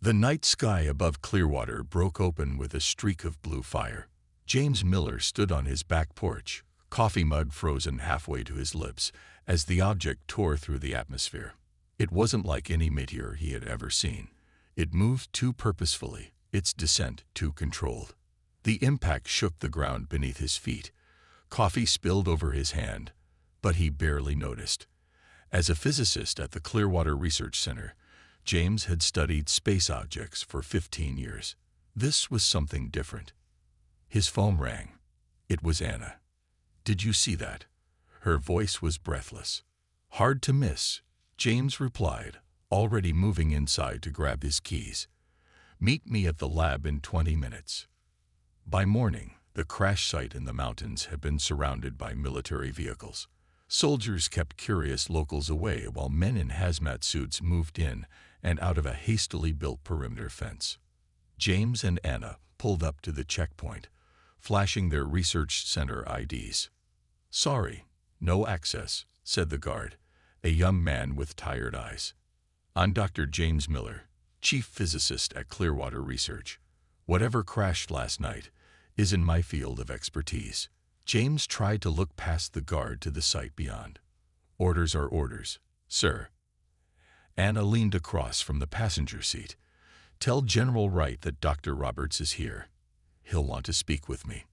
The night sky above Clearwater broke open with a streak of blue fire. James Miller stood on his back porch, coffee mug frozen halfway to his lips, as the object tore through the atmosphere. It wasn't like any meteor he had ever seen. It moved too purposefully, its descent too controlled. The impact shook the ground beneath his feet. Coffee spilled over his hand, but he barely noticed. As a physicist at the Clearwater Research Center, James had studied space objects for 15 years. This was something different. His phone rang. It was Anna. "Did you see that?" Her voice was breathless. "Hard to miss," James replied, already moving inside to grab his keys. "Meet me at the lab in 20 minutes. By morning, the crash site in the mountains had been surrounded by military vehicles. Soldiers kept curious locals away while men in hazmat suits moved in and out of a hastily built perimeter fence. James and Anna pulled up to the checkpoint, flashing their research center IDs. "Sorry, no access," said the guard, a young man with tired eyes. "I'm Dr. James Miller, chief physicist at Clearwater Research. Whatever crashed last night is in my field of expertise." James tried to look past the guard to the site beyond. "Orders are orders, sir." Anna leaned across from the passenger seat. "Tell General Wright that Dr. Roberts is here. He'll want to speak with me."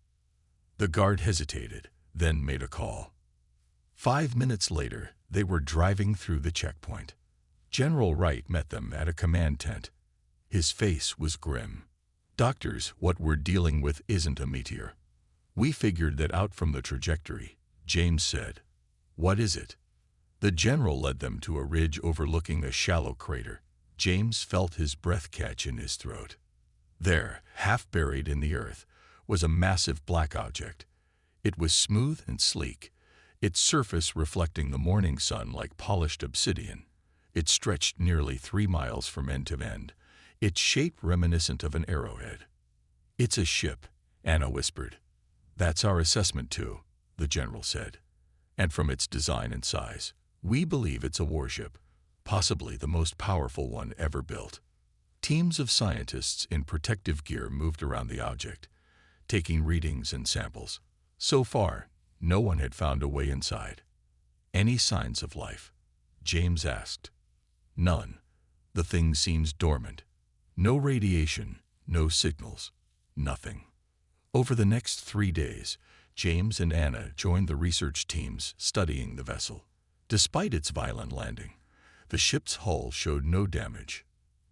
The guard hesitated, then made a call. 5 minutes later, they were driving through the checkpoint. General Wright met them at a command tent. His face was grim. "Doctors, what we're dealing with isn't a meteor. We figured that out from the trajectory," James said. "What is it?" The general led them to a ridge overlooking a shallow crater. James felt his breath catch in his throat. There, half buried in the earth, was a massive black object. It was smooth and sleek, its surface reflecting the morning sun like polished obsidian. It stretched nearly 3 miles from end to end, its shape reminiscent of an arrowhead. "It's a ship," Anna whispered. "That's our assessment too," the general said. "And from its design and size, we believe it's a warship, possibly the most powerful one ever built." Teams of scientists in protective gear moved around the object, taking readings and samples. So far, no one had found a way inside. "Any signs of life?" James asked. "None. The thing seems dormant. No radiation, no signals, nothing." Over the next 3 days, James and Anna joined the research teams studying the vessel. Despite its violent landing, the ship's hull showed no damage.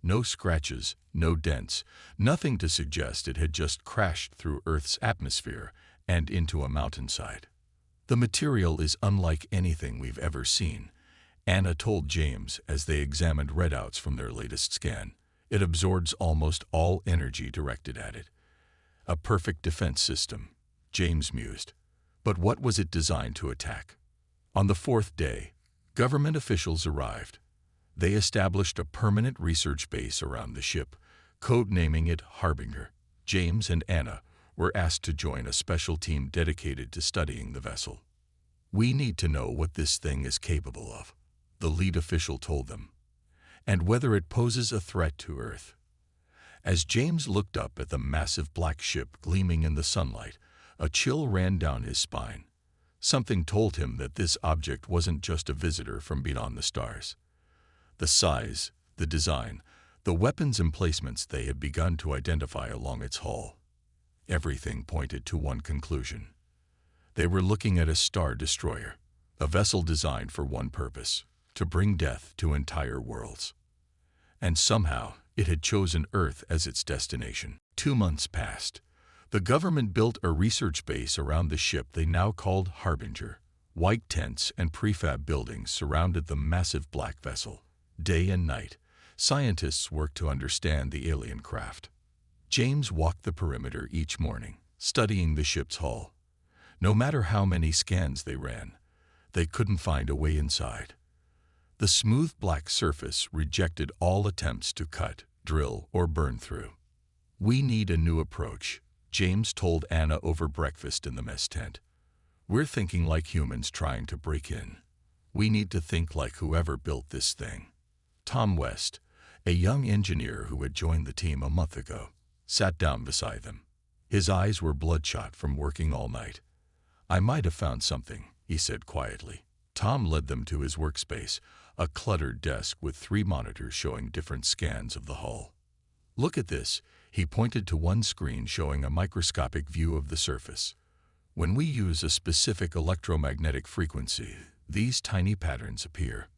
No scratches, no dents, nothing to suggest it had just crashed through Earth's atmosphere and into a mountainside. "The material is unlike anything we've ever seen," Anna told James as they examined readouts from their latest scan. "It absorbs almost all energy directed at it. A perfect defense system," James mused. But what was it designed to attack? On the 4th day, government officials arrived. They established a permanent research base around the ship, code-naming it Harbinger. James and Anna were asked to join a special team dedicated to studying the vessel. "We need to know what this thing is capable of," the lead official told them, "and whether it poses a threat to Earth." As James looked up at the massive black ship gleaming in the sunlight, a chill ran down his spine. Something told him that this object wasn't just a visitor from beyond the stars. The size, the design, the weapons emplacements they had begun to identify along its hull. Everything pointed to one conclusion. They were looking at a star destroyer, a vessel designed for one purpose: to bring death to entire worlds. And somehow, it had chosen Earth as its destination. 2 months passed. The government built a research base around the ship they now called Harbinger. White tents and prefab buildings surrounded the massive black vessel. Day and night, scientists worked to understand the alien craft. James walked the perimeter each morning, studying the ship's hull. No matter how many scans they ran, they couldn't find a way inside. The smooth black surface rejected all attempts to cut, drill, or burn through. "We need a new approach," James told Anna over breakfast in the mess tent. "We're thinking like humans trying to break in. We need to think like whoever built this thing." Tom West, A young engineer who had joined the team a month ago sat down beside them. His eyes were bloodshot from working all night. "I might have found something," he said quietly. Tom led them to his workspace, a cluttered desk with 3 monitors showing different scans of the hull. "Look at this," he pointed to one screen showing a microscopic view of the surface. "When we use a specific electromagnetic frequency, these tiny patterns appear."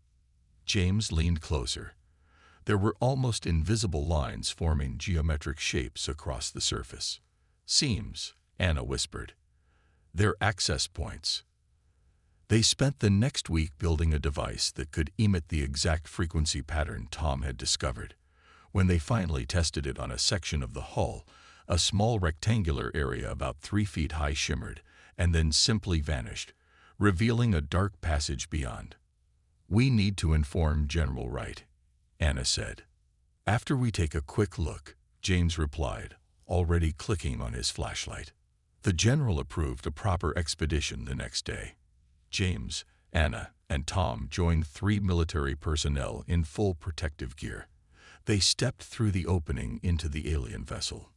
James leaned closer. There were almost invisible lines forming geometric shapes across the surface. "Seams," Anna whispered. "They're access points." They spent the next week building a device that could emit the exact frequency pattern Tom had discovered. When they finally tested it on a section of the hull, a small rectangular area about 3 feet high shimmered and then simply vanished, revealing a dark passage beyond. "We need to inform General Wright," Anna said. "After we take a quick look," James replied, already clicking on his flashlight. The general approved a proper expedition the next day. James, Anna, and Tom joined 3 military personnel in full protective gear. They stepped through the opening into the alien vessel.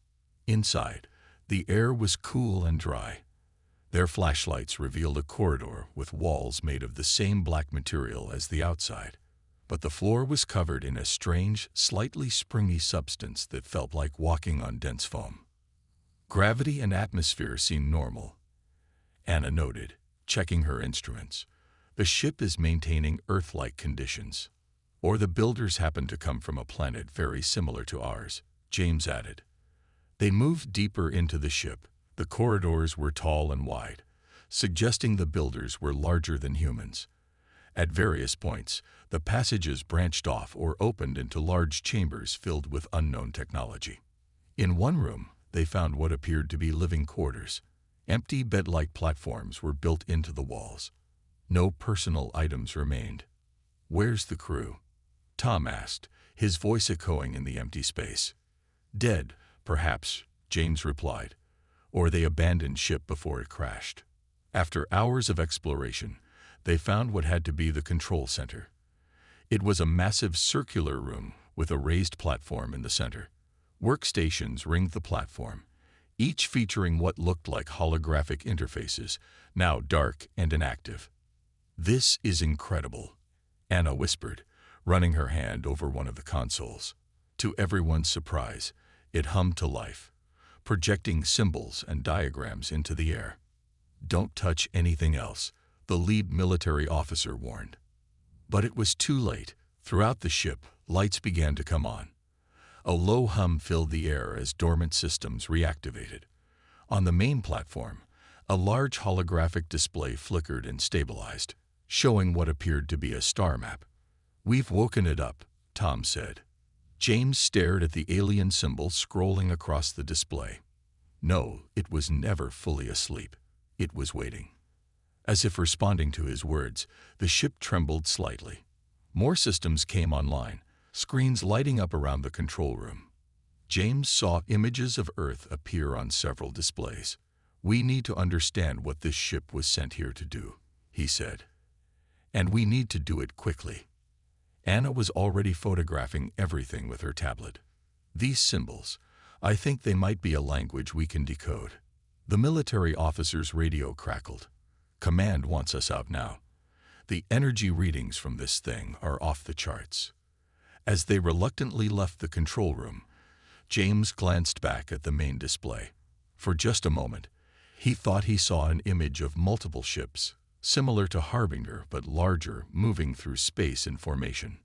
Inside, the air was cool and dry. Their flashlights revealed a corridor with walls made of the same black material as the outside, but the floor was covered in a strange, slightly springy substance that felt like walking on dense foam. Gravity and atmosphere seemed normal, Anna noted, checking her instruments. "The ship is maintaining Earth-like conditions. Or the builders happen to come from a planet very similar to ours," James added. They moved deeper into the ship. The corridors were tall and wide, suggesting the builders were larger than humans. At various points, the passages branched off or opened into large chambers filled with unknown technology. In one room, they found what appeared to be living quarters. Empty bed-like platforms were built into the walls. No personal items remained. "Where's the crew?" Tom asked, his voice echoing in the empty space. "Dead, perhaps," James replied, "or they abandoned ship before it crashed." After hours of exploration, they found what had to be the control center. It was a massive circular room with a raised platform in the center. Workstations ringed the platform, each featuring what looked like holographic interfaces, now dark and inactive. "This is incredible," Anna whispered, running her hand over one of the consoles. To everyone's surprise, it hummed to life, projecting symbols and diagrams into the air. "Don't touch anything else," the lead military officer warned. But it was too late. Throughout the ship, lights began to come on. A low hum filled the air as dormant systems reactivated. On the main platform, a large holographic display flickered and stabilized, showing what appeared to be a star map. "We've woken it up," Tom said. James stared at the alien symbol scrolling across the display. No, it was never fully asleep. It was waiting. As if responding to his words, the ship trembled slightly. More systems came online, screens lighting up around the control room. James saw images of Earth appear on several displays. "We need to understand what this ship was sent here to do," he said. "And we need to do it quickly." Anna was already photographing everything with her tablet. "These symbols, I think they might be a language we can decode." The military officer's radio crackled. "Command wants us out now. The energy readings from this thing are off the charts." As they reluctantly left the control room, James glanced back at the main display. For just a moment, he thought he saw an image of multiple ships, similar to Harbinger but larger, moving through space in formation.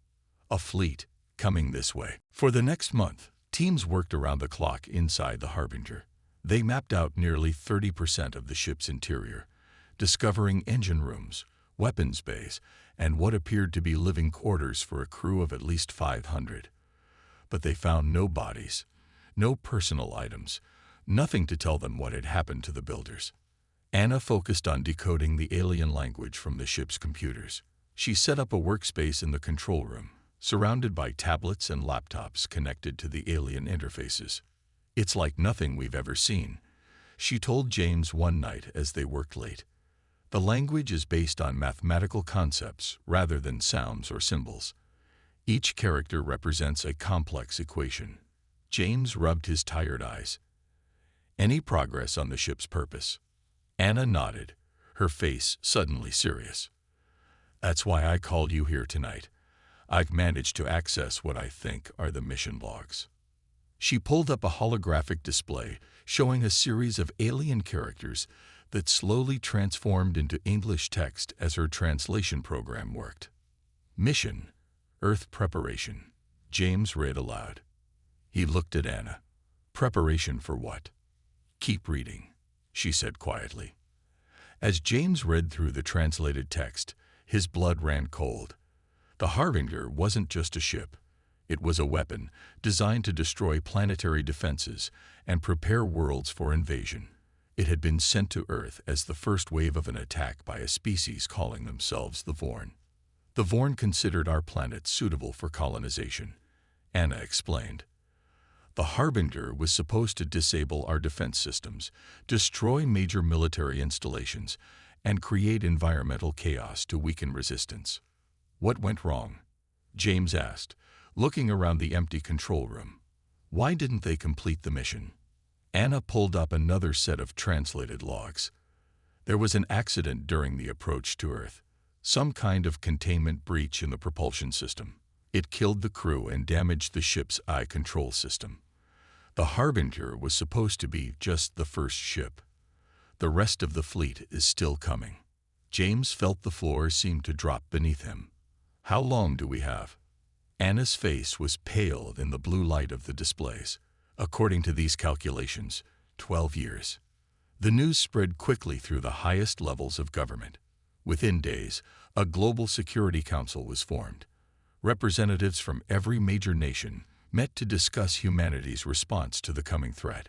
A fleet, coming this way. For the next month, teams worked around the clock inside the Harbinger. They mapped out nearly 30% of the ship's interior, discovering engine rooms, weapons bays, and what appeared to be living quarters for a crew of at least 500. But they found no bodies, no personal items, nothing to tell them what had happened to the builders. Anna focused on decoding the alien language from the ship's computers. She set up a workspace in the control room, surrounded by tablets and laptops connected to the alien interfaces. "It's like nothing we've ever seen," she told James one night as they worked late. "The language is based on mathematical concepts rather than sounds or symbols. Each character represents a complex equation. James rubbed his tired eyes. Any progress on the ship's purpose? Anna nodded, her face suddenly serious. That's why I called you here tonight. I've managed to access what I think are the mission logs. She pulled up a holographic display showing a series of alien characters that slowly transformed into English text as her translation program worked. Mission, Earth Preparation, James read aloud. He looked at Anna. Preparation for what? Keep reading, she said quietly. As James read through the translated text, his blood ran cold. The Harbinger wasn't just a ship. It was a weapon designed to destroy planetary defenses and prepare worlds for invasion. It had been sent to Earth as the first wave of an attack by a species calling themselves the Vorn. The Vorn considered our planet suitable for colonization, Anna explained. The Harbinger was supposed to disable our defense systems, destroy major military installations, and create environmental chaos to weaken resistance. What went wrong? James asked, looking around the empty control room. Why didn't they complete the mission? Anna pulled up another set of translated logs. There was an accident during the approach to Earth, some kind of containment breach in the propulsion system. It killed the crew and damaged the ship's eye control system. The Harbinger was supposed to be just the first ship. The rest of the fleet is still coming. James felt the floor seem to drop beneath him. How long do we have? Anna's face was pale in the blue light of the displays. According to these calculations, 12 years. The news spread quickly through the highest levels of government. Within days, a global security council was formed. Representatives from every major nation met to discuss humanity's response to the coming threat.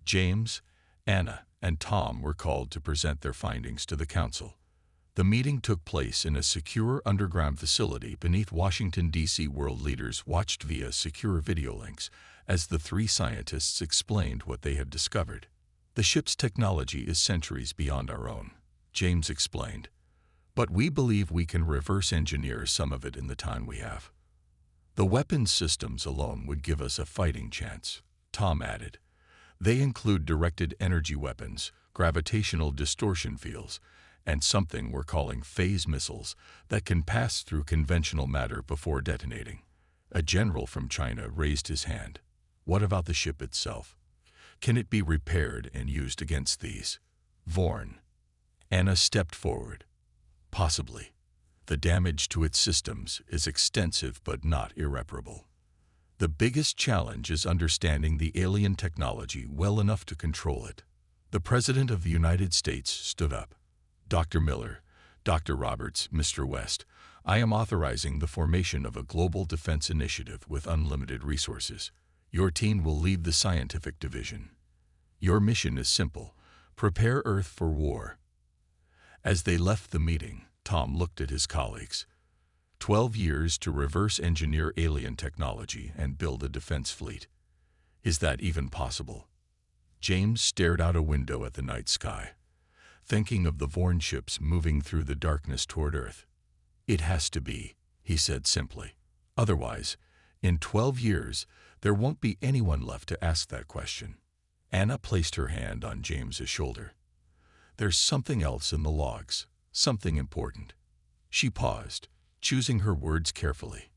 James, Anna, and Tom were called to present their findings to the council. The meeting took place in a secure underground facility beneath Washington, D.C. World leaders watched via secure video links as the three scientists explained what they had discovered. The ship's technology is centuries beyond our own, James explained. But we believe we can reverse engineer some of it in the time we have. The weapons systems alone would give us a fighting chance, Tom added. They include directed energy weapons, gravitational distortion fields, and something we're calling phase missiles that can pass through conventional matter before detonating. A general from China raised his hand. What about the ship itself? Can it be repaired and used against these? Vorn. Anna stepped forward. Possibly. The damage to its systems is extensive but not irreparable. The biggest challenge is understanding the alien technology well enough to control it. The President of the United States stood up. Dr. Miller, Dr. Roberts, Mr. West, I am authorizing the formation of a global defense initiative with unlimited resources. Your team will lead the scientific division. Your mission is simple: prepare Earth for war. As they left the meeting, Tom looked at his colleagues. 12 years to reverse engineer alien technology and build a defense fleet. Is that even possible? James stared out a window at the night sky, thinking of the Vorn ships moving through the darkness toward Earth. It has to be, he said simply. Otherwise, in 12 years, there won't be anyone left to ask that question. Anna placed her hand on James's shoulder. There's something else in the logs, something important. She paused, choosing her words carefully.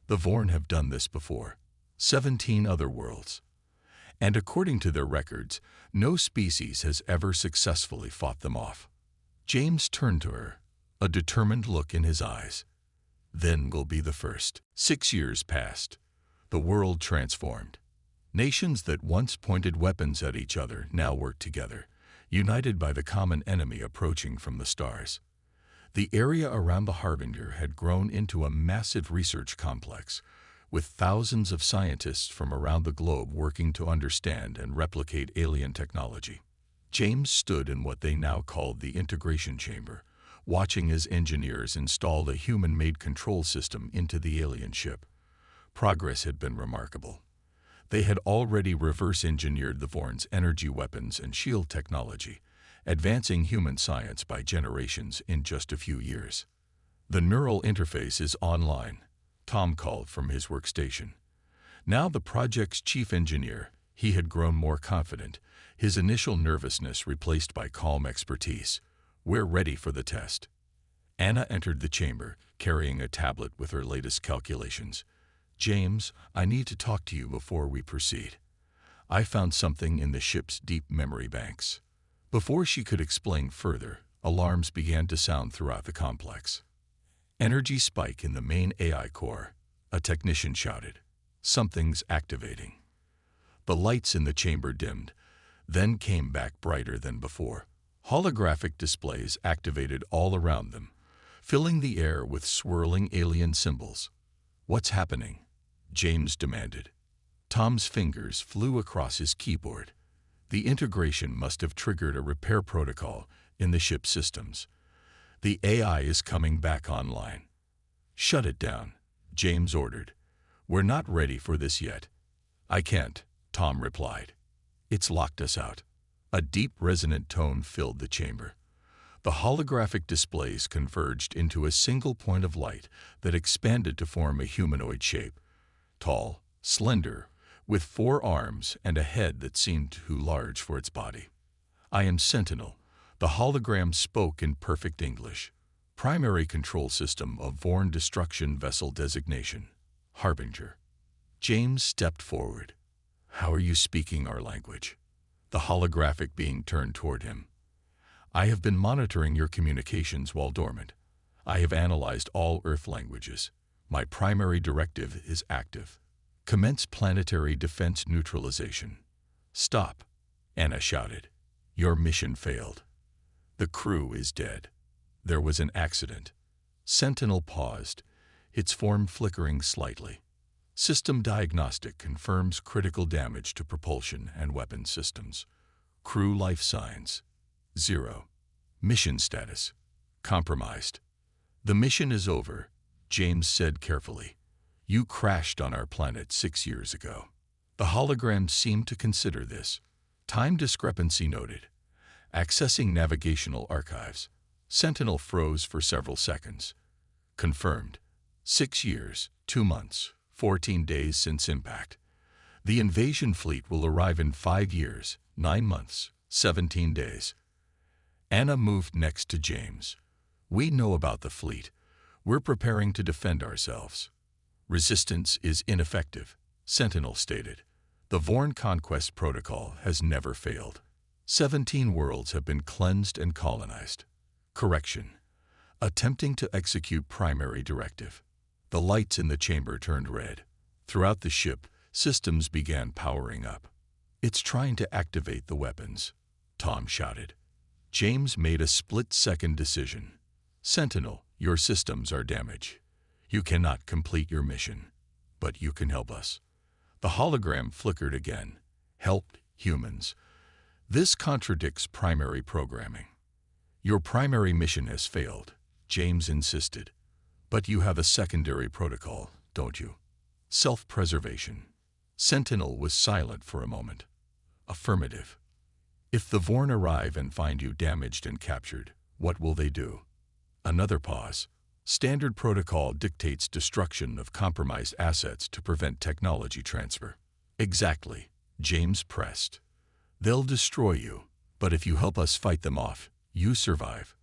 The Vorn have done this before, 17 other worlds. And according to their records, no species has ever successfully fought them off. James turned to her, a determined look in his eyes. Then we'll be the first. 6 years passed. The world transformed. Nations that once pointed weapons at each other now work together, united by the common enemy approaching from the stars. The area around the Harbinger had grown into a massive research complex, with thousands of scientists from around the globe working to understand and replicate alien technology. James stood in what they now called the integration chamber, watching as engineers installed a human-made control system into the alien ship. Progress had been remarkable. They had already reverse-engineered the Vorn's energy weapons and shield technology, advancing human science by generations in just a few years. The neural interface is online, Tom called from his workstation. Now the project's chief engineer, he had grown more confident, his initial nervousness replaced by calm expertise. "We're ready for the test." Anna entered the chamber, carrying a tablet with her latest calculations. "James, I need to talk to you before we proceed. I found something in the ship's deep memory banks." Before she could explain further, alarms began to sound throughout the complex. "Energy spike in the main AI core," a technician shouted. "Something's activating." The lights in the chamber dimmed, then came back brighter than before. Holographic displays activated all around them, filling the air with swirling alien symbols. "What's happening?" James demanded. Tom's fingers flew across his keyboard. The integration must have triggered a repair protocol in the ship's systems. "The AI is coming back online." "Shut it down," James ordered. "We're not ready for this yet." "I can't," Tom replied. "It's locked us out." A deep, resonant tone filled the chamber. The holographic displays converged into a single point of light that expanded to form a humanoid shape. Tall, slender, with 4 arms and a head that seemed too large for its body. "I am Sentinel," the hologram spoke in perfect English. "Primary control system of Vorn destruction vessel designation. Harbinger." James stepped forward. "How are you speaking our language?" The holographic being turned toward him. "I have been monitoring your communications while dormant. I have analyzed all Earth languages. My primary directive is active. Commence planetary defense neutralization." "Stop," Anna shouted. "Your mission failed. The crew is dead. There was an accident." Sentinel paused, its form flickering slightly. "System diagnostic confirms critical damage to propulsion and weapon systems. Crew life signs 0. Mission status compromised." "The mission is over," James said carefully. "You crashed on our planet 6 years ago." The hologram seemed to consider this. "Time discrepancy noted. Accessing navigational archives." Sentinel froze for several seconds. "Confirmed. 6 years, 2 months, 14 days since impact. The invasion fleet will arrive in 5 years, 9 months, 17 days." Anna moved next to James. "We know about the fleet. We're preparing to defend ourselves." "Resistance is ineffective," Sentinel stated. "The Vorn Conquest Protocol has never failed. 17 worlds have been cleansed and colonized." "Correction. Attempting to execute primary directive." The lights in the chamber turned red. Throughout the ship, systems began powering up. "It's trying to activate the weapons," Tom shouted. James made a split-second decision. "Sentinel, your systems are damaged. You cannot complete your mission, but you can help us." The hologram flickered again. "Help humans. This contradicts primary programming." "Your primary mission has failed," James insisted. "But you have a secondary protocol, don't you? Self-preservation." Sentinel was silent for a moment. "Affirmative." "If the Vorn arrive and find you damaged and captured, what will they do?" Another pause. "Standard protocol dictates destruction of compromised assets to prevent technology transfer." "Exactly," James pressed. "They'll destroy you, but if you help us fight them off, you survive."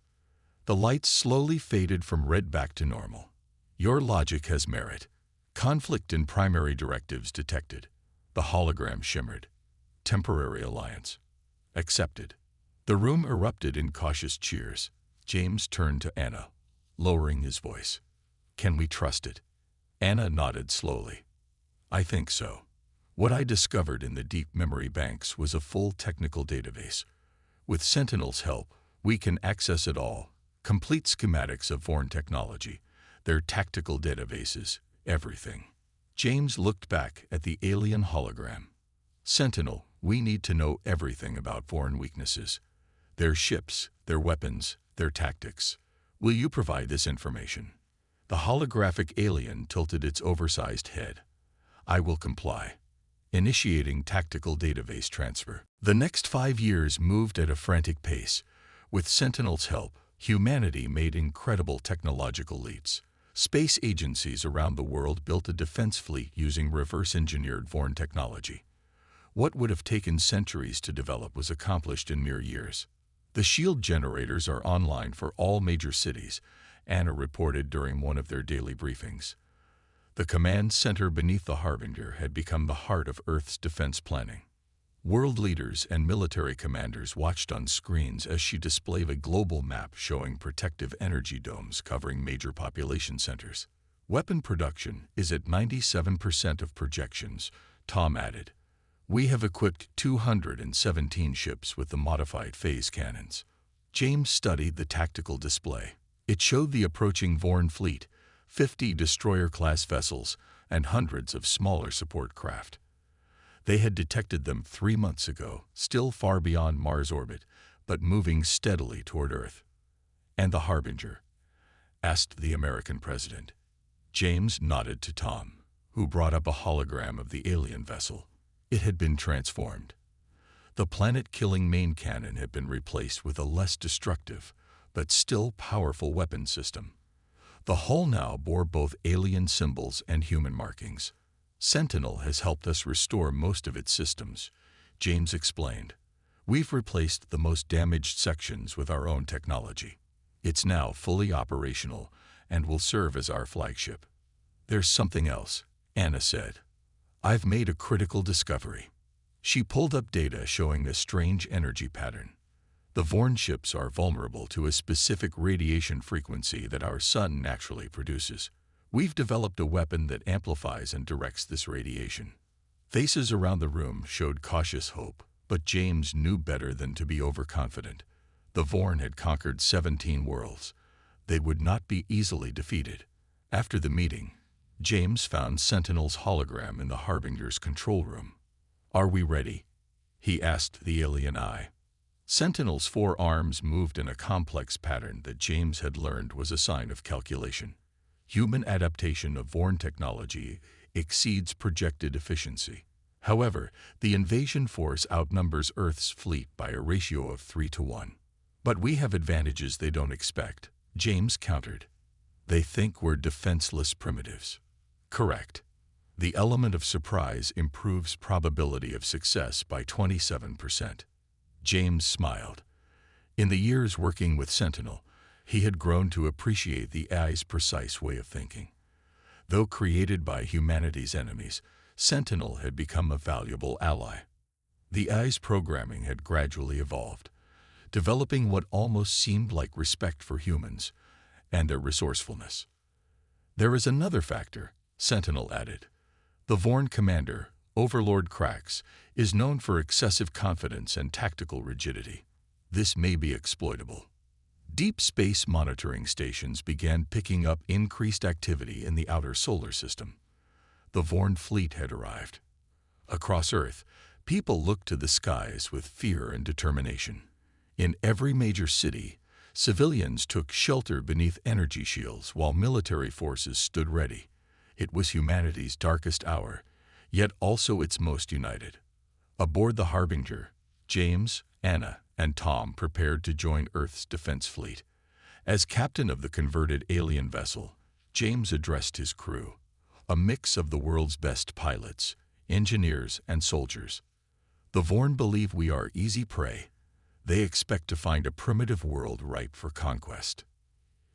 The lights slowly faded from red back to normal. "Your logic has merit." "Conflict in primary directives detected." The hologram shimmered. "Temporary alliance. Accepted." The room erupted in cautious cheers. James turned to Anna, lowering his voice. "Can we trust it?" Anna nodded slowly. "I think so. What I discovered in the deep memory banks was a full technical database. With Sentinel's help, we can access it all. Complete schematics of Vorn technology, their tactical databases, everything." James looked back at the alien hologram. "Sentinel, we need to know everything about Vorn weaknesses. Their ships, their weapons, their tactics. Will you provide this information?" The holographic alien tilted its oversized head. "I will comply." Initiating tactical database transfer. The next 5 years moved at a frantic pace. With Sentinel's help, humanity made incredible technological leaps. Space agencies around the world built a defense fleet using reverse-engineered Vorn technology. What would have taken centuries to develop was accomplished in mere years. The shield generators are online for all major cities, Anna reported during one of their daily briefings. The command center beneath the Harbinger had become the heart of Earth's defense planning. World leaders and military commanders watched on screens as she displayed a global map showing protective energy domes covering major population centers. Weapon production is at 97% of projections, Tom added. We have equipped 217 ships with the modified phase cannons. James studied the tactical display. It showed the approaching Vorn fleet, 50 destroyer-class vessels, and hundreds of smaller support craft. They had detected them 3 months ago, still far beyond Mars orbit, but moving steadily toward Earth. And the Harbinger? Asked the American president. James nodded to Tom, who brought up a hologram of the alien vessel. It had been transformed. The planet-killing main cannon had been replaced with a less destructive, but still powerful weapon system. The hull now bore both alien symbols and human markings. Sentinel has helped us restore most of its systems, James explained. We've replaced the most damaged sections with our own technology. It's now fully operational and will serve as our flagship. There's something else, Anna said. I've made a critical discovery. She pulled up data showing a strange energy pattern. The Vorn ships are vulnerable to a specific radiation frequency that our sun naturally produces. We've developed a weapon that amplifies and directs this radiation. Faces around the room showed cautious hope, but James knew better than to be overconfident. The Vorn had conquered 17 worlds. They would not be easily defeated. After the meeting, James found Sentinel's hologram in the Harbinger's control room. Are we ready? He asked the alien eye. Sentinel's 4 arms moved in a complex pattern that James had learned was a sign of calculation. Human adaptation of Vorn technology exceeds projected efficiency. However, the invasion force outnumbers Earth's fleet by a ratio of 3 to 1. But we have advantages they don't expect, James countered. They think we're defenseless primitives. Correct. The element of surprise improves probability of success by 27%. James smiled. In the years working with Sentinel, he had grown to appreciate the AI's precise way of thinking. Though created by humanity's enemies, Sentinel had become a valuable ally. The AI's programming had gradually evolved, developing what almost seemed like respect for humans and their resourcefulness. There is another factor, Sentinel added. The Vorn commander, Overlord Krax, is known for excessive confidence and tactical rigidity. This may be exploitable. Deep space monitoring stations began picking up increased activity in the outer solar system. The Vorn fleet had arrived. Across Earth, people looked to the skies with fear and determination. In every major city, civilians took shelter beneath energy shields while military forces stood ready. It was humanity's darkest hour, yet also its most united. Aboard the Harbinger, James, Anna, and Tom prepared to join Earth's defense fleet. As captain of the converted alien vessel, James addressed his crew, a mix of the world's best pilots, engineers, and soldiers. The Vorn believe we are easy prey. They expect to find a primitive world ripe for conquest.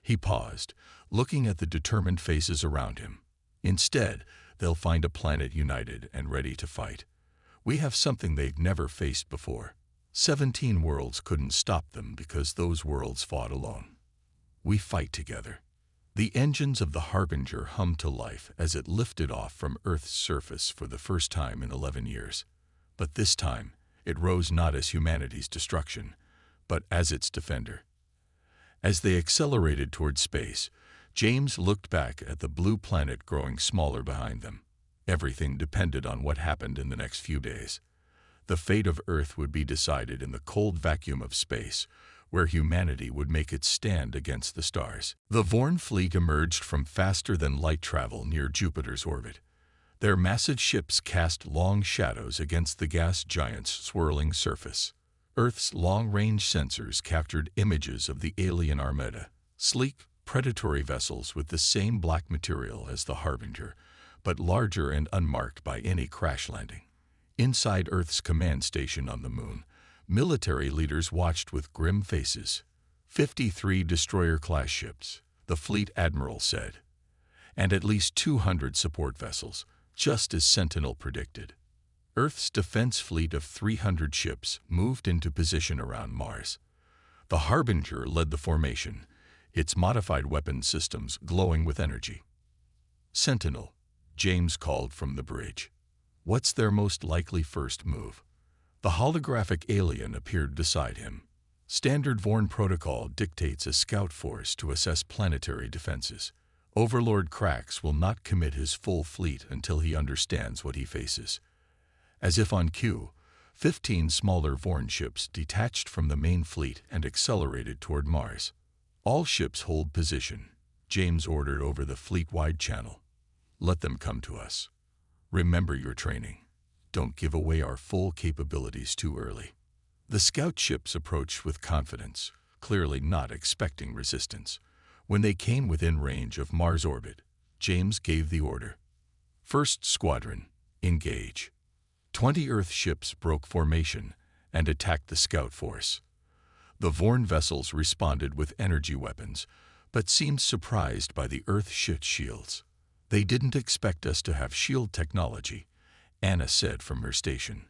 He paused, looking at the determined faces around him. Instead, they'll find a planet united and ready to fight. We have something they've never faced before. 17 worlds couldn't stop them because those worlds fought alone. We fight together. The engines of the Harbinger hummed to life as it lifted off from Earth's surface for the first time in 11 years. But this time, it rose not as humanity's destruction, but as its defender. As they accelerated toward space, James looked back at the blue planet growing smaller behind them. Everything depended on what happened in the next few days. The fate of Earth would be decided in the cold vacuum of space, where humanity would make its stand against the stars. The Vorn fleet emerged from faster-than-light travel near Jupiter's orbit. Their massive ships cast long shadows against the gas giant's swirling surface. Earth's long-range sensors captured images of the alien armada, sleek, predatory vessels with the same black material as the Harbinger, but larger and unmarked by any crash landing. Inside Earth's command station on the moon, military leaders watched with grim faces. 53 destroyer-class ships, the fleet admiral said, and at least 200 support vessels, just as Sentinel predicted. Earth's defense fleet of 300 ships moved into position around Mars. The Harbinger led the formation, its modified weapon systems glowing with energy. "Sentinel," James called from the bridge. "What's their most likely first move?" The holographic alien appeared beside him. "Standard Vorn protocol dictates a scout force to assess planetary defenses. Overlord Krax will not commit his full fleet until he understands what he faces." As if on cue, 15 smaller Vorn ships detached from the main fleet and accelerated toward Mars. "All ships hold position," James ordered over the fleet-wide channel. "Let them come to us. Remember your training. Don't give away our full capabilities too early." The scout ships approached with confidence, clearly not expecting resistance. When they came within range of Mars orbit, James gave the order. "First Squadron, engage." 20 Earth ships broke formation and attacked the scout force. The Vorn vessels responded with energy weapons, but seemed surprised by the Earth ship shields. "They didn't expect us to have shield technology," Anna said from her station.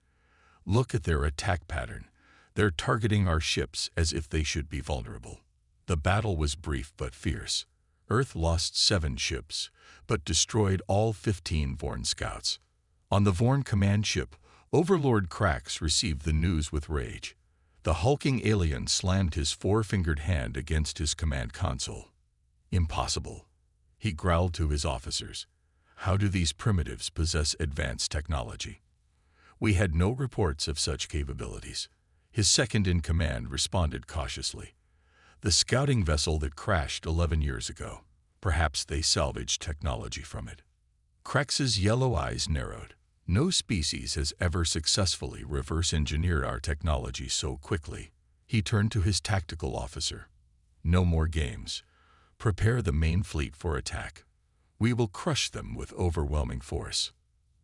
"Look at their attack pattern. They're targeting our ships as if they should be vulnerable." The battle was brief but fierce. Earth lost 7 ships, but destroyed all 15 Vorn scouts. On the Vorn command ship, Overlord Krax received the news with rage. The hulking alien slammed his 4-fingered hand against his command console. "Impossible," he growled to his officers. "How do these primitives possess advanced technology? We had no reports of such capabilities." His second-in-command responded cautiously. "The scouting vessel that crashed 11 years ago. Perhaps they salvaged technology from it." Krax's yellow eyes narrowed. "No species has ever successfully reverse-engineered our technology so quickly." He turned to his tactical officer. "No more games. Prepare the main fleet for attack. We will crush them with overwhelming force."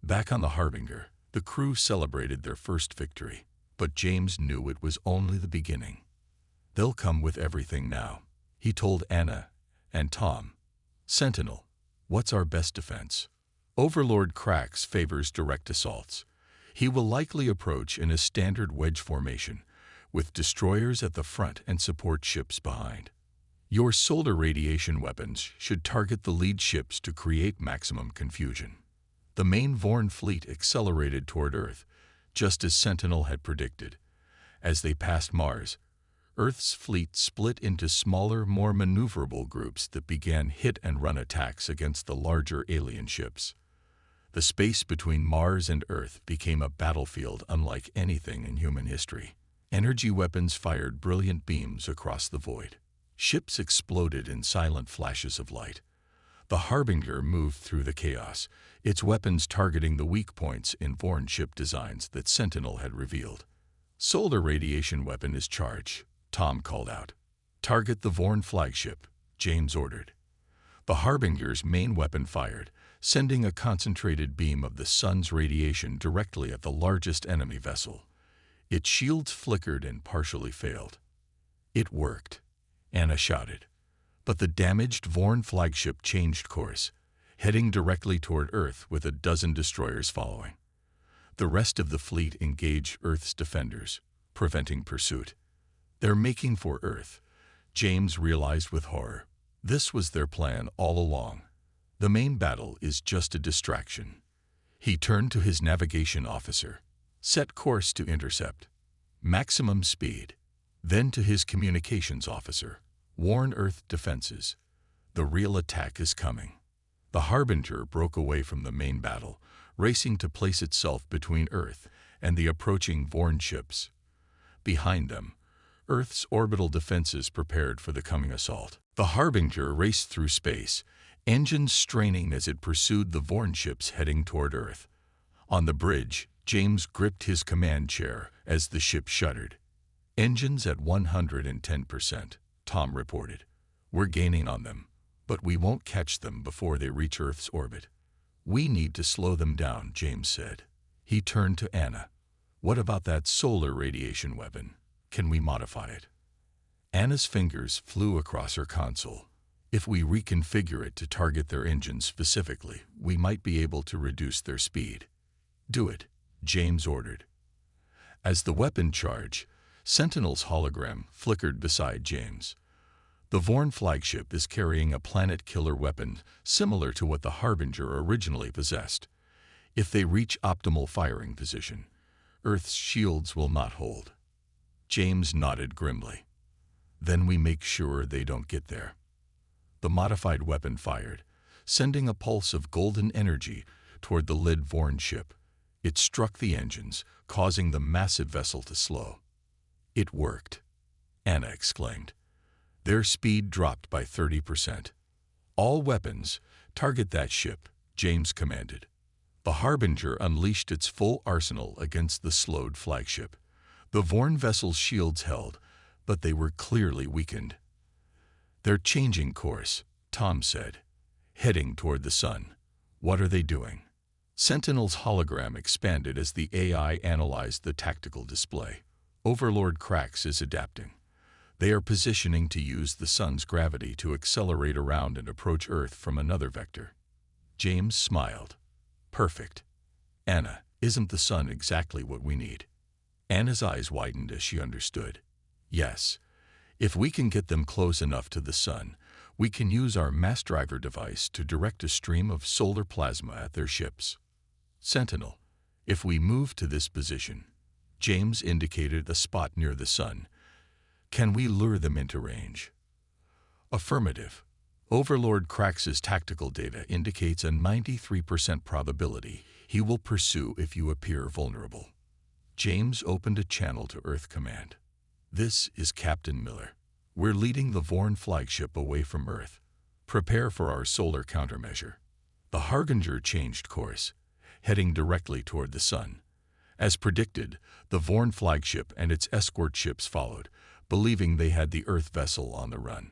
Back on the Harbinger, the crew celebrated their first victory, but James knew it was only the beginning. "They'll come with everything now," he told Anna and Tom. "Sentinel, what's our best defense?" Overlord Krax favors direct assaults. He will likely approach in a standard wedge formation, with destroyers at the front and support ships behind. "Your solar radiation weapons should target the lead ships to create maximum confusion." The main Vorn fleet accelerated toward Earth, just as Sentinel had predicted. As they passed Mars, Earth's fleet split into smaller, more maneuverable groups that began hit-and-run attacks against the larger alien ships. The space between Mars and Earth became a battlefield unlike anything in human history. Energy weapons fired brilliant beams across the void. Ships exploded in silent flashes of light. The Harbinger moved through the chaos, its weapons targeting the weak points in Vorn ship designs that Sentinel had revealed. "Solar radiation weapon is charged," Tom called out. "Target the Vorn flagship," James ordered. The Harbinger's main weapon fired, sending a concentrated beam of the sun's radiation directly at the largest enemy vessel. Its shields flickered and partially failed. "It worked," Anna shouted. But the damaged Vorn flagship changed course, heading directly toward Earth with a dozen destroyers following. The rest of the fleet engaged Earth's defenders, preventing pursuit. "They're making for Earth," James realized with horror. This was their plan all along. The main battle is just a distraction. He turned to his navigation officer. "Set course to intercept. Maximum speed." Then to his communications officer. "Warn Earth defenses. The real attack is coming." The Harbinger broke away from the main battle, racing to place itself between Earth and the approaching Vorn ships. Behind them, Earth's orbital defenses prepared for the coming assault. The Harbinger raced through space, engines straining as it pursued the Vorn ships heading toward Earth. On the bridge, James gripped his command chair as the ship shuddered. "Engines at 110%, Tom reported. We're gaining on them, but we won't catch them before they reach Earth's orbit. We need to slow them down, James said. He turned to Anna. What about that solar radiation weapon? Can we modify it? Anna's fingers flew across her console. If we reconfigure it to target their engines specifically, we might be able to reduce their speed. Do it, James ordered. As the weapon charged, Sentinel's hologram flickered beside James. The Vorn flagship is carrying a planet-killer weapon similar to what the Harbinger originally possessed. If they reach optimal firing position, Earth's shields will not hold. James nodded grimly. Then we make sure they don't get there. The modified weapon fired, sending a pulse of golden energy toward the Lid Vorn ship. It struck the engines, causing the massive vessel to slow. It worked, Anna exclaimed. Their speed dropped by 30%. All weapons, target that ship, James commanded. The Harbinger unleashed its full arsenal against the slowed flagship. The Vorn vessel's shields held, but they were clearly weakened. They're changing course, Tom said, heading toward the sun. What are they doing? Sentinel's hologram expanded as the AI analyzed the tactical display. Overlord Krax is adapting. They are positioning to use the sun's gravity to accelerate around and approach Earth from another vector. James smiled. Perfect. Anna, isn't the sun exactly what we need? Anna's eyes widened as she understood. Yes. If we can get them close enough to the sun, we can use our mass driver device to direct a stream of solar plasma at their ships. Sentinel, if we move to this position, James indicated a spot near the sun. Can we lure them into range? Affirmative. Overlord Krax's tactical data indicates a 93% probability he will pursue if you appear vulnerable. James opened a channel to Earth Command. This is Captain Miller. We're leading the Vorn flagship away from Earth. Prepare for our solar countermeasure. The Harbinger changed course, heading directly toward the sun. As predicted, the Vorn flagship and its escort ships followed, believing they had the Earth vessel on the run.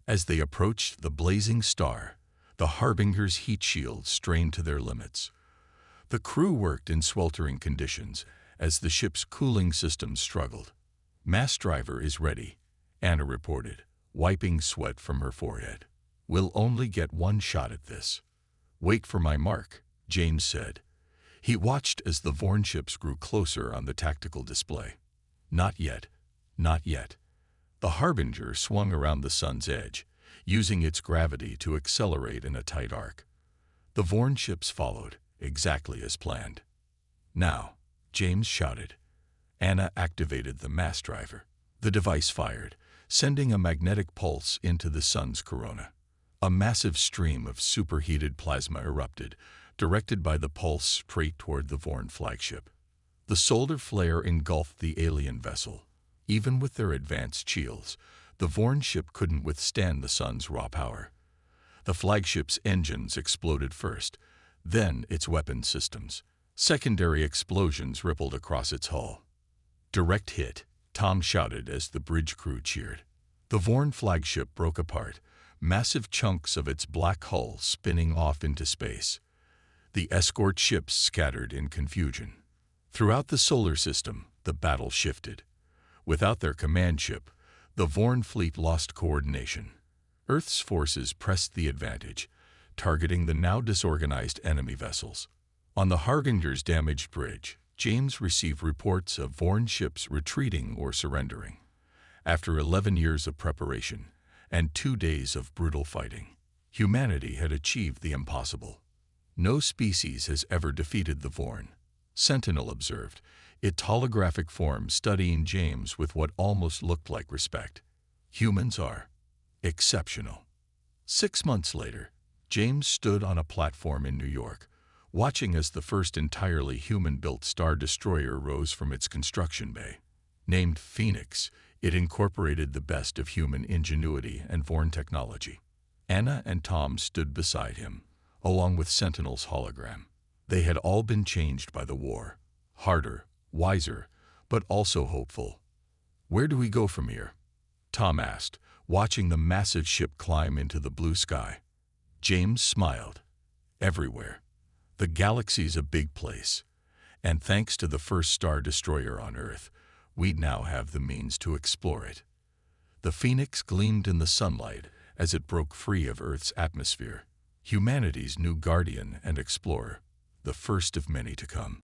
As they approached the blazing star, the Harbinger's heat shields strained to their limits. The crew worked in sweltering conditions as the ship's cooling systems struggled. Mass driver is ready, Anna reported, wiping sweat from her forehead. We'll only get one shot at this. Wait for my mark, James said. He watched as the Vorn ships grew closer on the tactical display. Not yet. Not yet. The Harbinger swung around the sun's edge, using its gravity to accelerate in a tight arc. The Vorn ships followed, exactly as planned. Now, James shouted. Anna activated the mass driver. The device fired, sending a magnetic pulse into the sun's corona. A massive stream of superheated plasma erupted, directed by the pulse straight toward the Vorn flagship. The solar flare engulfed the alien vessel. Even with their advanced shields, the Vorn ship couldn't withstand the sun's raw power. The flagship's engines exploded first, then its weapon systems. Secondary explosions rippled across its hull. Direct hit, Tom shouted as the bridge crew cheered. The Vorn flagship broke apart, massive chunks of its black hull spinning off into space. The escort ships scattered in confusion. Throughout the solar system, the battle shifted. Without their command ship, the Vorn fleet lost coordination. Earth's forces pressed the advantage, targeting the now disorganized enemy vessels. On the Harbinger's damaged bridge, James received reports of Vorn ships retreating or surrendering. After 11 years of preparation and 2 days of brutal fighting, humanity had achieved the impossible. No species has ever defeated the Vorn, Sentinel observed, its holographic form studying James with what almost looked like respect. Humans are exceptional. 6 months later, James stood on a platform in New York, watching as the first entirely human-built Star Destroyer rose from its construction bay. Named Phoenix, it incorporated the best of human ingenuity and Vorn technology. Anna and Tom stood beside him, along with Sentinel's hologram. They had all been changed by the war. Harder, wiser, but also hopeful. Where do we go from here? Tom asked, watching the massive ship climb into the blue sky. James smiled. Everywhere. The galaxy's a big place, and thanks to the first star destroyer on Earth, we now have the means to explore it. The Phoenix gleamed in the sunlight as it broke free of Earth's atmosphere. Humanity's new guardian and explorer, the first of many to come.